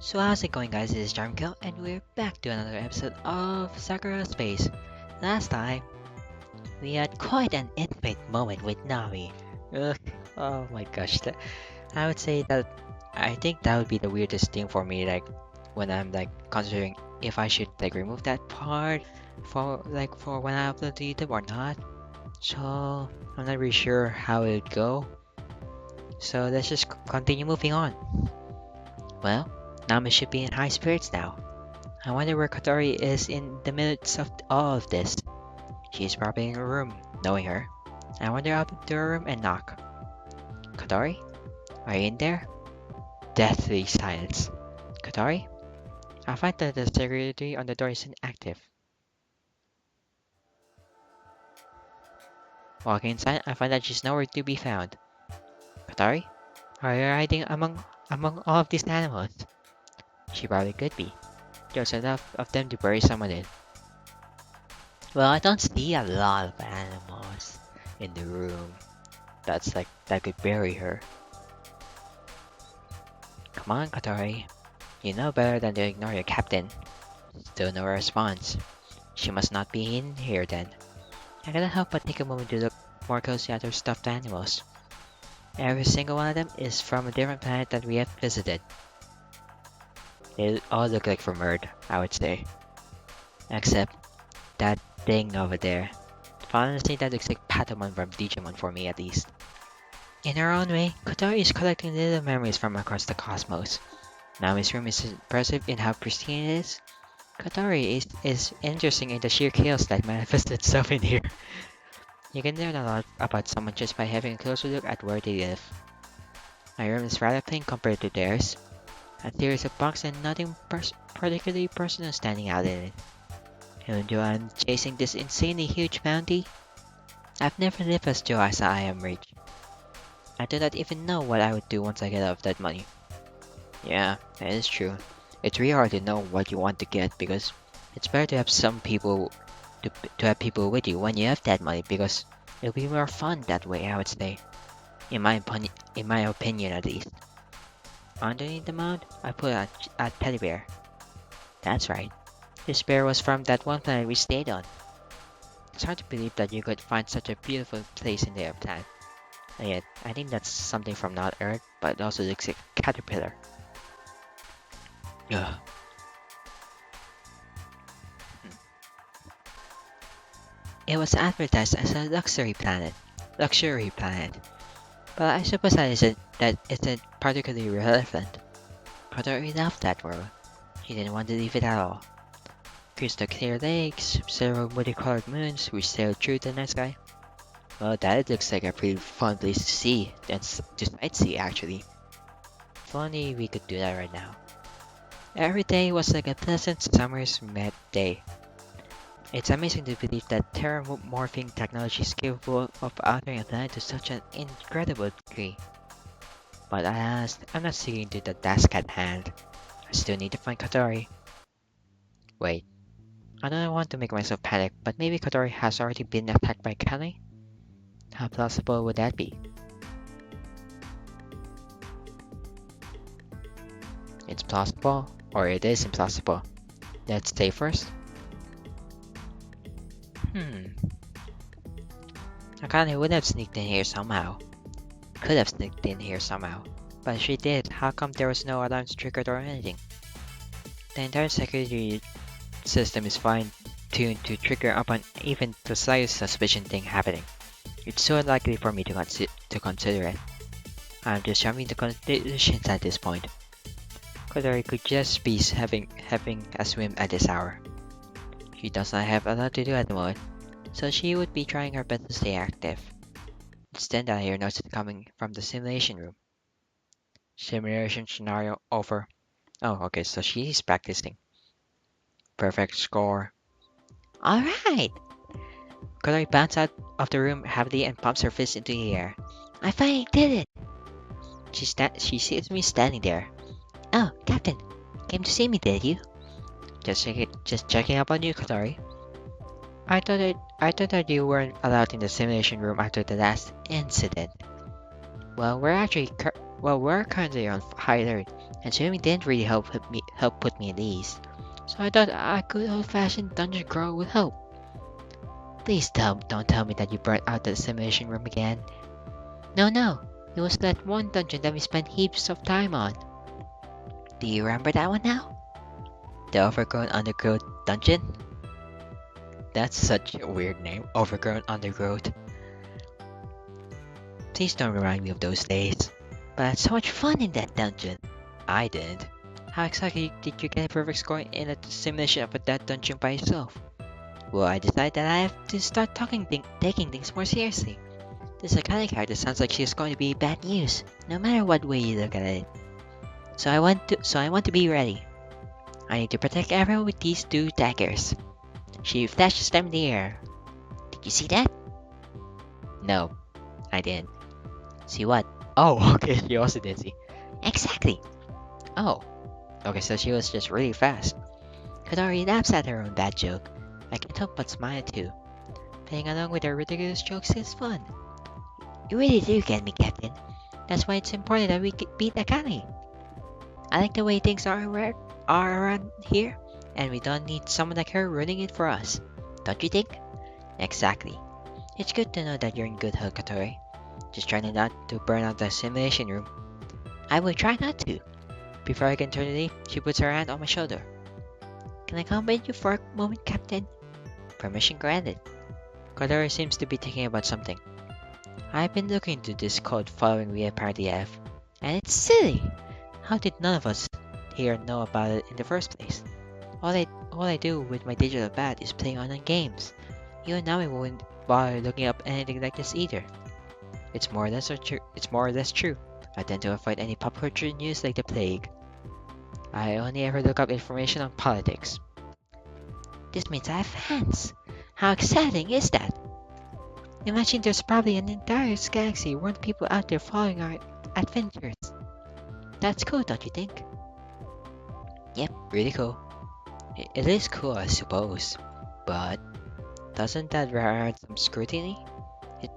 So how's it going, guys? This is Jarmkill and we're back to another episode of Sakura Space. Last time, we had quite an intimate moment with Nami. Ugh, oh my gosh, I would say that I think that would be the weirdest thing for me, like when I'm like considering if I should like remove that part for when I upload to YouTube or not. So I'm not really sure how it would go. So let's just continue moving on. Well, Nami should be in high spirits now. I wonder where Kotori is in the midst of all of this. She's probably in her room, knowing her. I wander up to her room and knock. Kotori? Are you in there? Deathly silence. Kotori? I find that the security on the door isn't active. Walking inside, I find that she's nowhere to be found. Kotori? Are you hiding among all of these animals? She probably could be. There's enough of them to bury someone in. Well, I don't see a lot of animals in the room. That could bury her. Come on, Kotori. You know better than to ignore your captain. Still no response. She must not be in here then. I cannot help but take a moment to look more closely at her stuffed animals. Every single one of them is from a different planet that we have visited. They all look like from Earth, I would say. Except that thing over there. Honestly, that looks like Patamon from Digimon for me at least. In her own way, Kotori is collecting little memories from across the cosmos. Nami's room is impressive in how pristine it is. Kotori is interesting in the sheer chaos that manifests itself in here. You can learn a lot about someone just by having a closer look at where they live. My room is rather plain compared to theirs. A series of bunks and nothing particularly personal standing out in it. Even though I'm chasing this insanely huge bounty, I've never lived as Joe as I am rich. I do not even know what I would do once I get out of that money. Yeah, that is true. It's really hard to know what you want to get because it's better to have some people to have people with you when you have that money because it'll be more fun that way, I would say. In my opinion at least. Underneath the mound, I put a teddy bear. That's right. This bear was from that one planet we stayed on. It's hard to believe that you could find such a beautiful place in their planet. And yet, I think that's something from not Earth, but it also looks like a caterpillar. Ugh. It was advertised as a luxury planet. But I suppose that isn't particularly relevant. Kotori loved that world. She didn't want to leave it at all. Crystal clear lakes, several multicolored moons which sailed through the night sky. Well, that looks like a pretty fun place to see, and to sightsee actually. If only we could do that right now. Every day was like a pleasant summer's met day. It's amazing to believe that terramorphing technology is capable of altering a planet to such an incredible degree. But alas, I'm not seeking to the task at hand. I still need to find Kotori. Wait, I don't want to make myself panic, but maybe Kotori has already been attacked by Kane? How plausible would that be? It's plausible, or it is implausible. Let's stay first. Akane would have sneaked in here somehow. Could have sneaked in here somehow. But if she did, how come there was no alarms triggered or anything? The entire security system is fine-tuned to trigger upon even the slightest suspicion thing happening. It's so unlikely for me to consider it. I'm just jumping the conclusions at this point. Kotori could just be having a swim at this hour. She does not have a lot to do at the moment, so she would be trying her best to stay active. It's then that I hear noises coming from the simulation room. Simulation scenario over. Oh, okay, so she's practicing. Perfect score. Alright! Kotori bounces out of the room heavily and pumps her fist into the air. I finally did it! She sees me standing there. Oh, Captain, came to see me, did you? Just checking up on you, Kotori. I thought that you weren't allowed in the simulation room after the last incident. Well, we're currently on high alert and swimming didn't really help put me at ease. So I thought a good old-fashioned dungeon crawl would help. Please don't tell me that you burnt out the simulation room again. No. It was that one dungeon that we spent heaps of time on. Do you remember that one now? The Overgrown Undergrowth Dungeon? That's such a weird name, Overgrown Undergrowth. Please don't remind me of those days. But I had so much fun in that dungeon. I didn't. How exactly did you get a perfect score in a simulation of that dungeon by yourself? Well, I decided that I have to start taking things more seriously. This iconic character sounds like she's going to be bad news, no matter what way you look at it. So I want to be ready. I need to protect everyone with these two daggers. She flashes them in the air. Did you see that? No, I didn't. See what? Oh, okay, she also didn't see. Exactly. Oh, okay, so she was just really fast. Kadari laughs at her own bad joke. I can't help but smile too. Playing along with her ridiculous jokes is fun. You really do get me, Captain. That's why it's important that we beat Akane. I like the way things are around here, and we don't need someone like her running it for us. Don't you think? Exactly. It's good to know that you're in good health, Katori. Just try not to burn out the simulation room. I will try not to. Before I can turn to leave, she puts her hand on my shoulder. Can I accompany you for a moment, Captain? Permission granted. Katori seems to be thinking about something. I've been looking into this code following we apparently have, and it's silly! How did none of us here know about it in the first place? All I do with my digital bat is play online games. You and Nami won't bother looking up anything like this either. It's more or less true. I tend to avoid any pop culture news like the plague. I only ever look up information on politics. This means I have fans. How exciting is that? Imagine there's probably an entire galaxy worth of people out there following our adventures. That's cool, don't you think? Yep, really cool. It is cool, I suppose. But doesn't that warrant some scrutiny?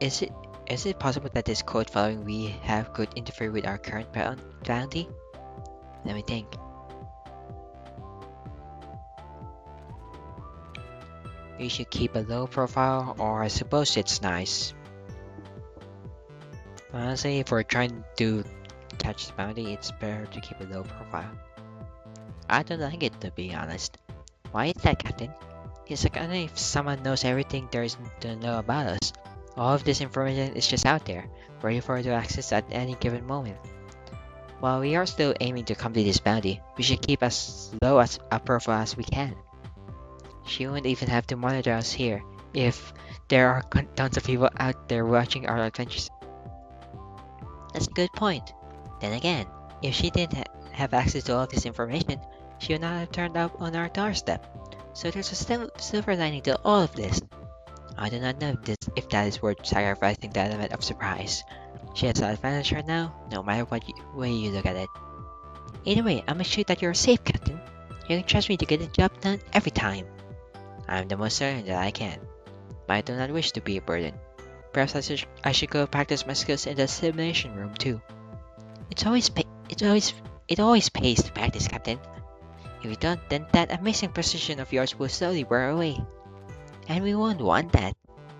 Is it possible that this code following we have could interfere with our current bounty? Let me think. We should keep a low profile, or I suppose it's nice. Honestly, if we're trying to catch the bounty, it's better to keep a low profile. I don't like it, to be honest. Why is that, Captain? It's like if someone knows everything there is to know about us. All of this information is just out there, ready for us to access at any given moment. While we are still aiming to complete this bounty, we should keep as low as a profile as we can. She won't even have to monitor us here if there are tons of people out there watching our adventures. That's a good point. Then again, if she didn't have access to all this information, she would not have turned up on our doorstep. So there's a silver lining to all of this. I do not know if that is worth sacrificing the element of surprise. She has an advantage right now, no matter what way you look at it. Either way, I'll make sure that you're safe, Captain. You can trust me to get the job done every time. I'm the most certain that I can, but I do not wish to be a burden. Perhaps I should go practice my skills in the simulation room too. It always pays to practice, Captain. If you don't, then that amazing precision of yours will slowly wear away. And we won't want that.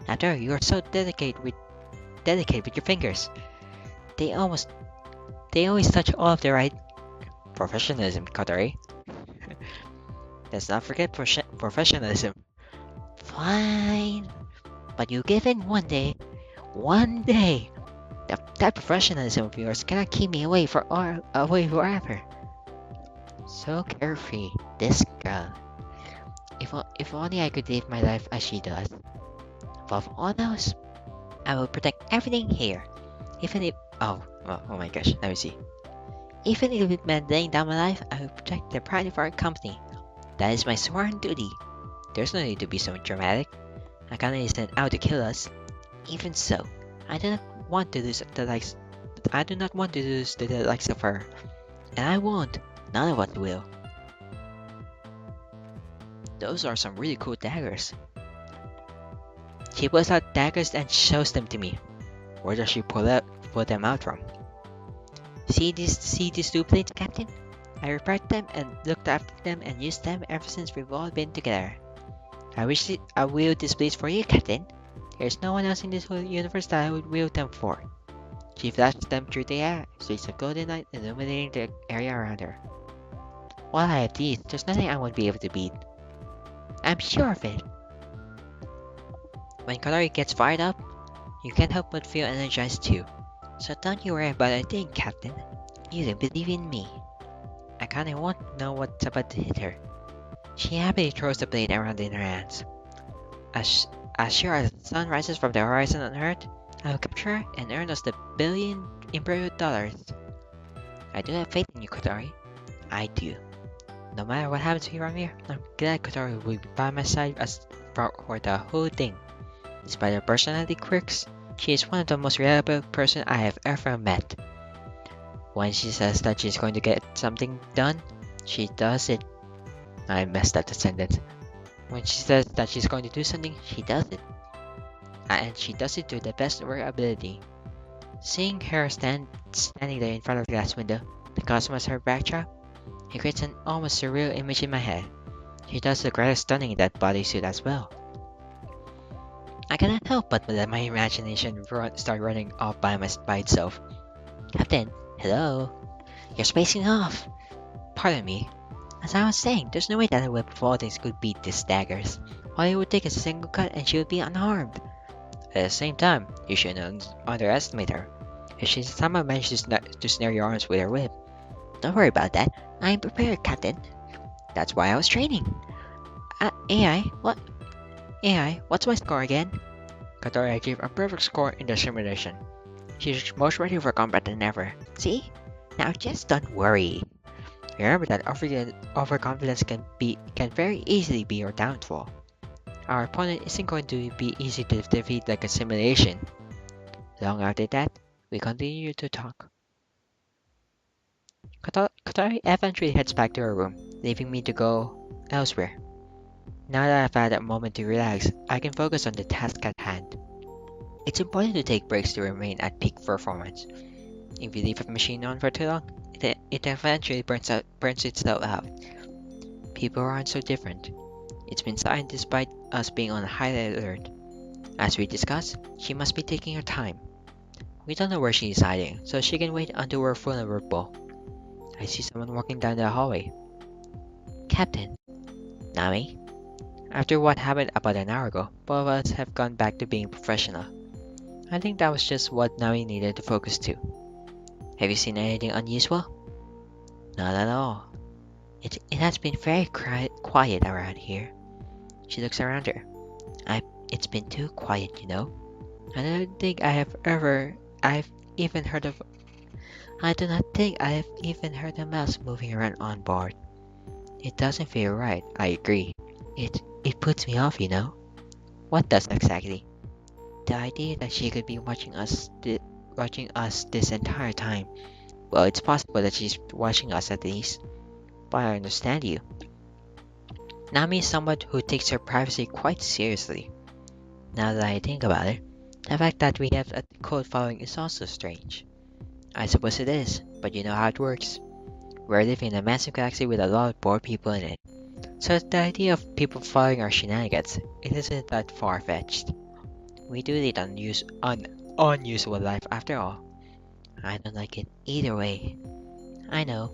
After all, you are so delicate with your fingers. They always touch all of the right professionalism, Katori. Let's not forget professionalism. Fine. But you give in one day. That professionalism of yours cannot keep me away forever. So carefree, this girl. If only I could live my life as she does. Above all else, I will protect everything here. Even if oh my gosh, let me see. Even if it meant laying down my life, I will protect the pride of our company. That is my sworn duty. There's no need to be so dramatic. Akane isn't out to kill us. Even so, I do not want to lose the likes of her. And I won't. None of us will. Those are some really cool daggers. She pulls out daggers and shows them to me. Where does she pull them out from? See these two plates, Captain? I repaired them and looked after them and used them ever since we've all been together. I will displays for you, Captain. There's no one else in this whole universe that I would wield them for. She flashed them through the air, streaks of golden light illuminating the area around her. While I have these, there's nothing I won't be able to beat. I'm sure of it. When Katori gets fired up, you can't help but feel energized too. So don't you worry about a thing, Captain. You don't believe in me. I kinda want to know what's about to hit her. She happily throws the blade around in her hands. As sure as the sun rises from the horizon on Earth, I will capture her and earn us the billion Imperial dollars. I do have faith in you, Kotori. I do. No matter what happens here, Ramir, I'm glad Kotori will be by my side for the whole thing. Despite her personality quirks, she is one of the most reliable person I have ever met. When she says that she's going to get something done, she does it. I messed up the sentence. When she says that she's going to do something, she does it. And she does it to the best of her ability. Seeing her standing there in front of the glass window, the cosmos her backdrop, it creates an almost surreal image in my head. She does look rather stunning in that bodysuit as well. I cannot help but let my imagination start running off by itself. Captain, hello? You're spacing off. Pardon me. As I was saying, there's no way that a whip of all things could beat these daggers. All it would take is a single cut and she would be unharmed. At the same time, you shouldn't underestimate her. If she somehow manages to snare your arms with her whip, don't worry about that. I am prepared, Captain. That's why I was training. AI, what? AI, what's my score again? Katori achieved a perfect score in the simulation. She's most ready for combat than ever. See? Now just don't worry. Remember that overconfidence can very easily be your downfall. Our opponent isn't going to be easy to defeat like a simulation. Long after that, we continue to talk. Katori eventually heads back to her room, leaving me to go elsewhere. Now that I've had a moment to relax, I can focus on the task at hand. It's important to take breaks to remain at peak performance. If you leave a machine on for too long, it eventually burns itself out. People aren't so different. It's been signed despite us being on high alert. As we discussed, she must be taking her time. We don't know where she is hiding, so she can wait until we're vulnerable. I see someone walking down the hallway. Captain. Nami? After what happened about an hour ago, both of us have gone back to being professional. I think that was just what Nami needed to focus to. Have you seen anything unusual? Not at all. It has been very quiet around here. She looks around her. It's been too quiet, you know. I don't think I've even heard of. I do not think I have even heard a mouse moving around on board. It doesn't feel right. I agree. It puts me off, you know. What does exactly? The idea that she could be watching us this entire time. Well, it's possible that she's watching us at least. But I understand you. Nami is someone who takes her privacy quite seriously. Now that I think about it, the fact that we have a code following is also strange. I suppose it is, but you know how it works. We're living in a massive galaxy with a lot of bored people in it. So the idea of people following our shenanigans, it isn't that far-fetched. We do lead an unusual life after all. I don't like it either way. I know,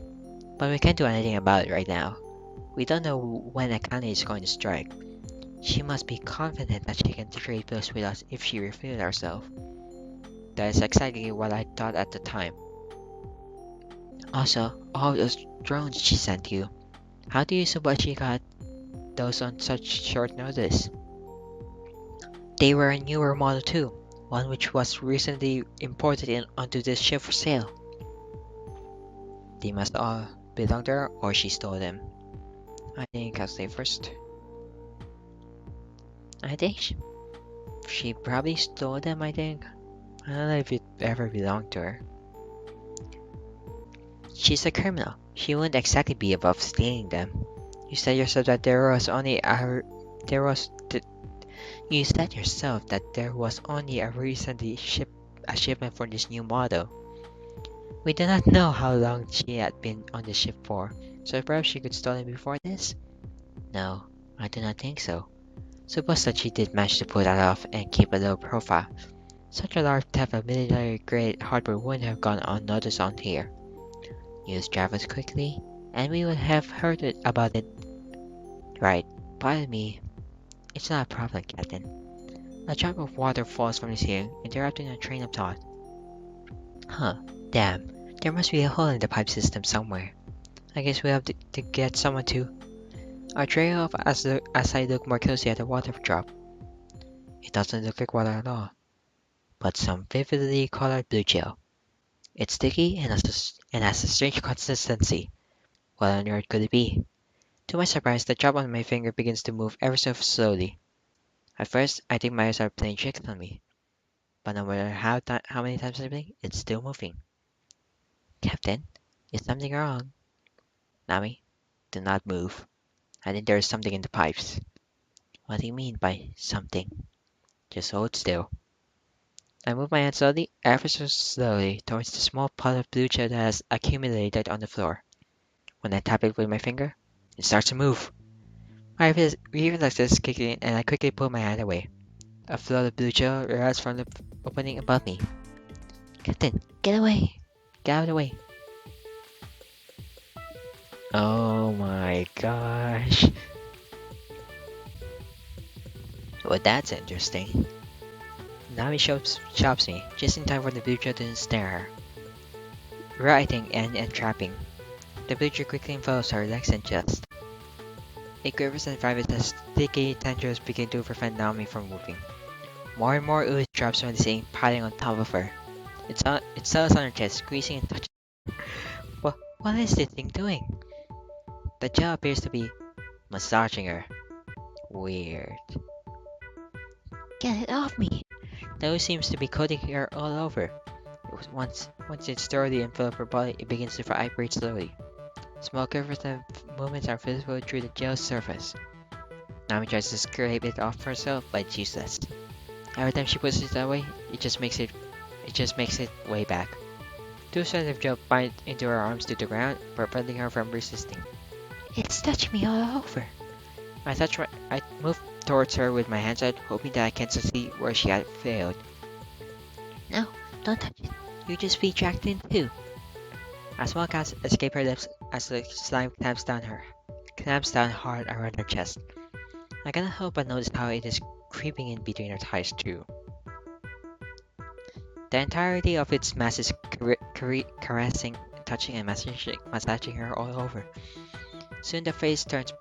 but we can't do anything about it right now. We don't know when Akane is going to strike. She must be confident that she can trade blows with us if she reveals herself. That is exactly what I thought at the time. Also, all those drones she sent you. How do you suppose she got those on such short notice? They were a newer model too, one which was recently imported onto this ship for sale. They must all belong to her or she stole them. I think I'll say first. I think she probably stole them, I think. I don't know if it ever belonged to her. She's a criminal. She wouldn't exactly be above stealing them. You said yourself that You said yourself that there was only a shipment for this new model. We do not know how long she had been on the ship for, so perhaps she got stolen before this? No, I do not think so. Suppose that she did manage to pull that off and keep a low profile. Such a large theft of military-grade hardware wouldn't have gone unnoticed on here. News travels quickly, and we would have heard about it. Right, pardon me. It's not a problem, Captain. A drop of water falls from the ceiling, interrupting a train of thought. Huh, damn. There must be a hole in the pipe system somewhere. I guess we have to get someone to... I trail off as I look more closely at the water drop. It doesn't look like water at all, but some vividly colored blue gel. It's sticky and has a strange consistency. What on earth could it be? To my surprise, the drop on my finger begins to move ever so slowly. At first, I think my eyes are playing tricks on me, but no matter how many times I blink, it's still moving. Captain, is something wrong? Nami, do not move. I think there is something in the pipes. What do you mean by something? Just hold still. I move my hand slowly, ever so slowly, towards the small pot of blue gel that has accumulated on the floor. When I tap it with my finger, it starts to move. My reflexes kick in and I quickly pull my hand away. A flood of blue gel erupts from the opening above me. Captain, get away! Get out of the way! Oh my gosh. Well, that's interesting. Nami chops me, just in time for the blue gel to ensnare her. Writing and entrapping. The blue gel quickly envelops her legs and chest. It quivers and vibrates as sticky tendrils begin to prevent Nami from moving. More and more ooze drops from the ceiling, piling on top of her. It settles on her chest, squeezing and touching. What is this thing doing? The gel appears to be massaging her. Weird. Get it off me! The ooze seems to be coating her all over. Once it's thoroughly enveloped her body, it begins to vibrate slowly. Small quivers and movements are visible through the gel's surface. Nami tries to scrape it off herself, but it's useless. Every time she puts it that way, it just makes it way back. Two strands of gel bind into her arms to the ground, preventing her from resisting. It's touching me all over. I move towards her with my hands out, hoping that I can see where she had failed. No, don't touch it. You just be dragged in too. A small gasp escapes her lips as the slime clamps down hard around her chest. I cannot help but notice how it is creeping in between her thighs too. The entirety of its mass is caressing, touching, and massaging her all over. Soon her face turns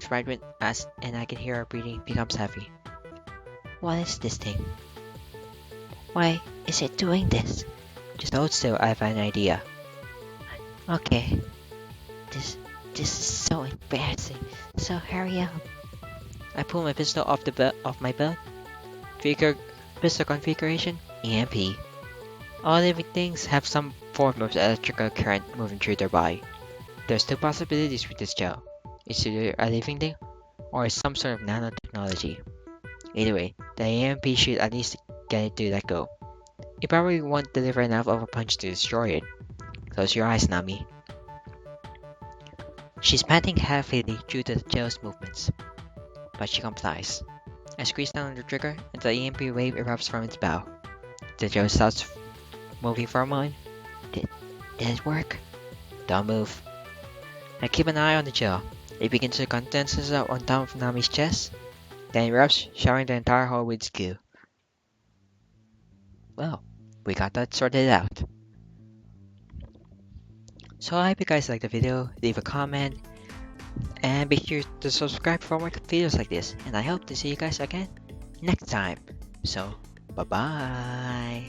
vibrant and I can hear her breathing becomes heavy. What is this thing? Why is it doing this? Just hold still, I have an idea. Okay. This is so embarrassing. So hurry up. I pull my pistol off my belt. Pistol configuration, EMP. All living things have some form of electrical current moving through their body. There's two possibilities with this gel. It's either a living thing, or it's some sort of nanotechnology. Either way, the EMP should at least get it to let go. It probably won't deliver enough of a punch to destroy it. Close your eyes, Nami. She's panting heavily due to the gel's movements, but she complies. I squeeze down on the trigger and the EMP wave erupts from its bow. The gel starts moving for a moment. Did it work? Don't move. I keep an eye on the gel. It begins to condense itself on top of Nami's chest, then erupts, showering the entire hall with its goo. Well, we got that sorted out. So I hope you guys liked the video, leave a comment, and be sure to subscribe for more videos like this. And I hope to see you guys again next time. So, bye bye.